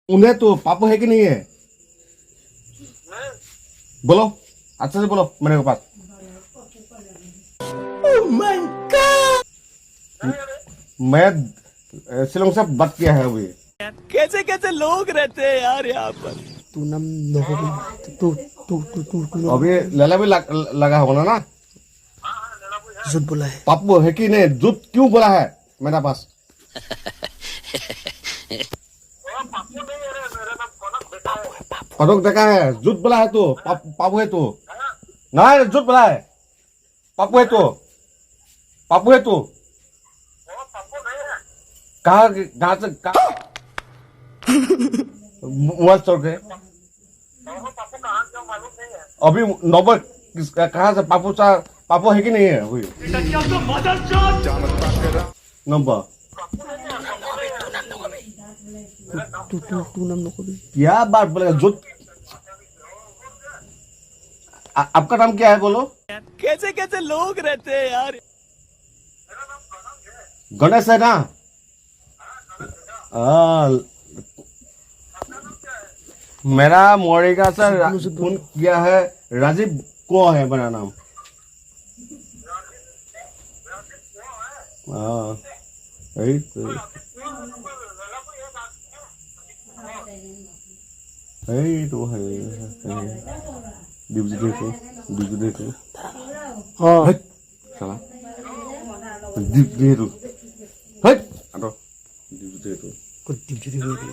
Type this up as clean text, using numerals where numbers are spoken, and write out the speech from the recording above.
उन्हें तो पापू है कि नहीं है? बोलो अच्छे से बोलो मेरे पास। मैं शिलोंग से बात किया है अभी। कैसे कैसे लोग रहते हैं यार यहाँ पर। तू नाम नहोगी तू तू तू तू तू अभी लैला भी लगा होगा ना। झूठ बोला है। पापू है कि नहीं झूठ क्यों बोला है मेरा पास? फटोक देखा है झूठ बोला है तो पापू है तो ना झूठ बोला है। पापू है तो पापू है तो कहाँ से मोबाइल चौक है अभी नंबर कहाँ से पापू है कि नहीं है अभी नंबर तू तू तू नाम नहोगी। क्या बात बोलेगा झूठ। आपका नाम क्या है बोलो? कैसे कैसे लोग रहते हैं यार। गणेश है ना? मेरा मोरिका से फोन किया है। राजीव को है मेरा नाम। यही तो है डिविजन हाँ साला डिविजन हट अटो डिविजन कुछ डिग्री हुई